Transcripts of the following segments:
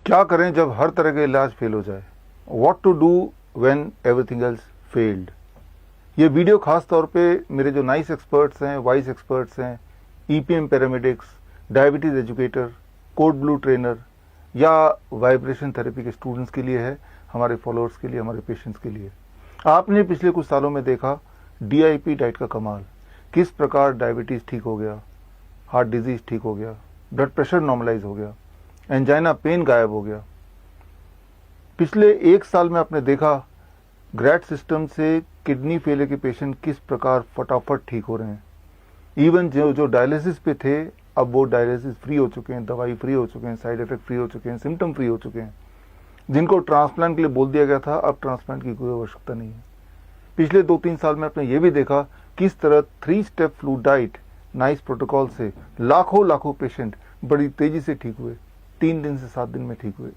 क्या करें जब हर तरह के इलाज फेल हो जाए? What to do when everything else failed? ये वीडियो खास तौर पे मेरे जो नाइस एक्सपर्ट्स हैं, वाइस एक्सपर्ट्स हैं, EPM paramedics, diabetes educator, code blue trainer या वाइब्रेशन थेरेपी के स्टूडेंट्स के लिए है, हमारे फॉलोअर्स के लिए, हमारे पेशेंट्स के लिए। आपने पिछले कुछ सालों में देखा डीआईपी डाइट का कमाल, किस प्रकार डायबिटीज ठीक हो गया, हार्ट डिजीज ठीक हो गया, ब्लड प्रेशर नॉर्मलाइज हो गया, एंजाइना पेन गायब हो गया। पिछले एक साल में आपने देखा ग्रैट सिस्टम से किडनी फेलियर के पेशेंट किस प्रकार फटाफट ठीक हो रहे हैं। इवन जो डायलिसिस पे थे अब वो डायलिसिस फ्री हो चुके हैं, दवाई फ्री हो चुके हैं, साइड इफेक्ट फ्री हो चुके हैं, सिम्टम फ्री हो चुके हैं। जिनको ट्रांसप्लांट के लिए बोल दिया गया था अब ट्रांसप्लांट की कोई आवश्यकता नहीं है। पिछले 2-3 साल में आपने ये भी देखा किस तरह 3 step flu diet nice protocol से लाखों पेशेंट बड़ी तेजी से ठीक हुए, 3 दिन से 7 दिन में ठीक हुए।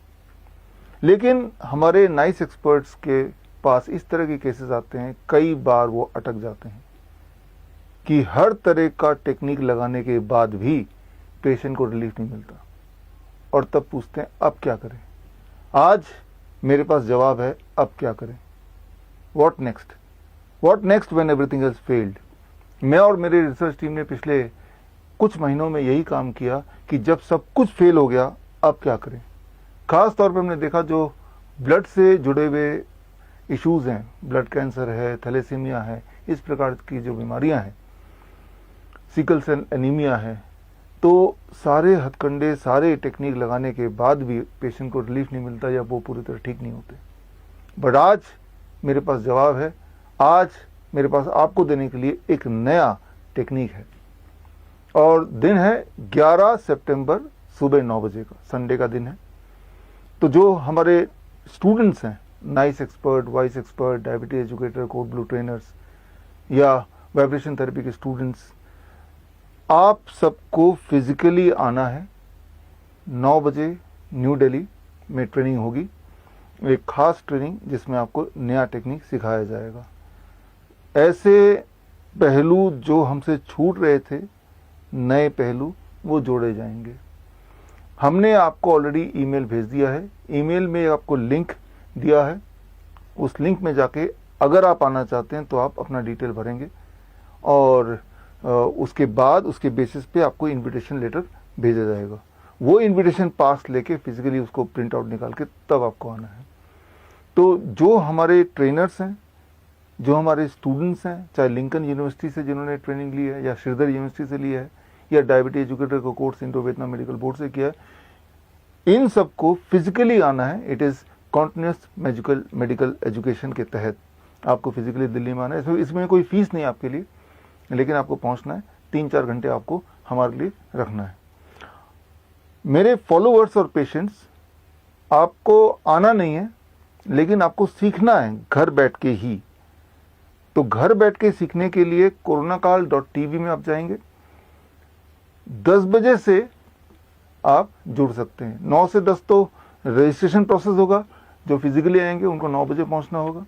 लेकिन हमारे नाइस एक्सपर्ट्स के पास इस तरह के केसेस आते हैं, कई बार वो अटक जाते हैं कि हर तरह का टेक्निक लगाने के बाद भी पेशेंट को रिलीफ नहीं मिलता और तब पूछते हैं अब क्या करें। आज मेरे पास जवाब है, अब क्या करें। What next when everything else failed. मैं और मेरी रिसर्च टीम ने पिछले कुछ महीनों में यही काम किया कि जब सब कुछ फेल हो गया अब क्या करें। खास तौर पर हमने देखा जो ब्लड से जुड़े हुए इश्यूज हैं, ब्लड कैंसर है, थैलेसीमिया है, इस प्रकार की जो बीमारियां हैं, सिकल सेल एनीमिया है, तो सारे हथकंडे, सारे टेक्निक लगाने के बाद भी पेशेंट को रिलीफ नहीं मिलता या वो पूरी तरह ठीक नहीं होते। बट आज मेरे पास जवाब है, आज मेरे पास आपको देने के लिए एक नया टेक्निक है और दिन है 11 सितंबर सुबह 9 बजे का, संडे का दिन है। तो जो हमारे स्टूडेंट्स हैं, nice expert, vice expert, diabetes educator, code blue trainers या वाइब्रेशन थेरेपी के स्टूडेंट्स, आप सबको फिजिकली आना है। 9 बजे न्यू दिल्ली में ट्रेनिंग होगी, एक खास ट्रेनिंग जिसमें आपको नया टेक्निक सिखाया जाएगा। ऐसे पहलू जो हमसे छूट रहे थे, नए पहलू वो जोड़े जाएंगे। हमने आपको ऑलरेडी ईमेल भेज दिया है, ईमेल में आपको लिंक दिया है, उस लिंक में जाके अगर आप आना चाहते हैं तो आप अपना डिटेल भरेंगे और उसके बाद उसके बेसिस पे आपको इनविटेशन लेटर भेजा जाएगा। वो इनविटेशन पास लेके फिजिकली उसको प्रिंट आउट निकाल के तब आपको आना है। तो जो हमारे ट्रेनर्स हैं, जो हमारे स्टूडेंट्स हैं, चाहे लिंकन यूनिवर्सिटी से जिन्होंने ट्रेनिंग ली है या श्रीधर यूनिवर्सिटी से लिया है या डायबिटीज एजुकेटर का course Indo Vietnam medical board से किया है, इन सबको फिजिकली आना है। It is continuous medical education के तहत आपको फिजिकली दिल्ली में आना है। इसमें कोई फीस नहीं आपके लिए, लेकिन आपको पहुंचना है। 3-4 घंटे आपको हमारे लिए रखना है। मेरे फॉलोअर्स और पेशेंट्स, आपको आना नहीं है लेकिन आपको सीखना है घर बैठ के ही। तो घर बैठ के सीखने के लिए coronakaal.tv में आप जाएंगे, 10 बजे से आप जुड़ सकते हैं। 9 से 10 तो रजिस्ट्रेशन प्रोसेस होगा, जो फिजिकली आएंगे उनको 9 बजे पहुंचना होगा।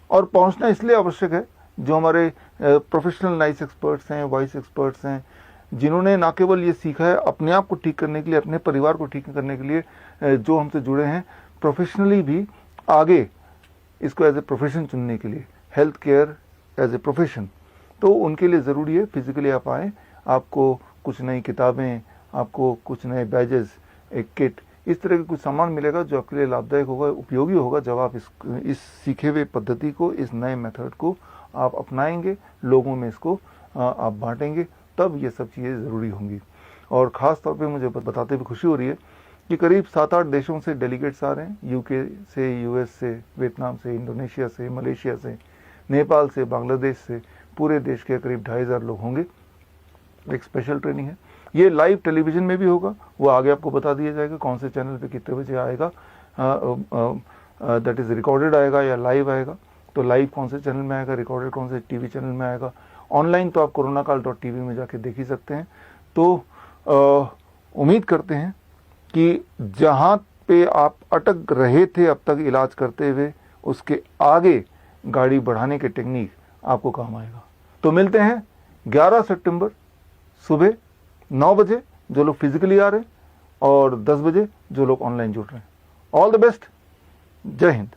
और पहुंचना इसलिए आवश्यक है, जो हमारे प्रोफेशनल नाइस एक्सपर्ट्स हैं, वाइस एक्सपर्ट्स हैं, जिन्होंने ना केवल ये सीखा है अपने आप को ठीक करने के लिए, अपने परिवार को ठीक करने के लिए, जो हमसे जुड़े हैं, प्रोफेशनली भी आगे इसको एज ए प्रोफेशन चुनने के लिए, health care as a profession, तो उनके लिए ज़रूरी है फिजिकली आप आएँ। आपको कुछ नई किताबें, आपको कुछ नए बैजेस, एक किट, इस तरह के कुछ सामान मिलेगा जो आपके लिए लाभदायक होगा, उपयोगी होगा। जब आप इस सीखे हुए पद्धति को, इस नए मेथड को आप अपनाएंगे, लोगों में इसको आप बांटेंगे, तब ये सब चीज़ें ज़रूरी होंगी। और ख़ास तौर पे मुझे बताते हुए खुशी हो रही है कि करीब 7-8 देशों से डेलीगेट्स आ रहे हैं, यूके से, यूएस से, वियतनाम से, इंडोनेशिया से, मलेशिया से, नेपाल से, बांग्लादेश से, पूरे देश के करीब 2500 लोग होंगे। एक स्पेशल ट्रेनिंग है, ये लाइव टेलीविज़न में भी होगा, वो आगे आपको बता दिया जाएगा कौन से चैनल पे कितने बजे आएगा, दैट इज़ रिकॉर्डेड आएगा या लाइव आएगा। तो लाइव कौन से चैनल में आएगा, रिकॉर्डेड कौन से टीवी चैनल में आएगा, ऑनलाइन तो आप coronakaal.tv में जाके देख ही सकते हैं। तो उम्मीद करते हैं कि जहाँ पे आप अटक रहे थे अब तक इलाज करते हुए, उसके आगे गाड़ी बढ़ाने के टेक्निक आपको काम आएगा। तो मिलते हैं 11 सितंबर सुबह 9 बजे। जो लोग फिजिकली आ रहे हैं और 10 बजे जो लोग ऑनलाइन जुड़ रहे हैं। All the best. जय हिंद।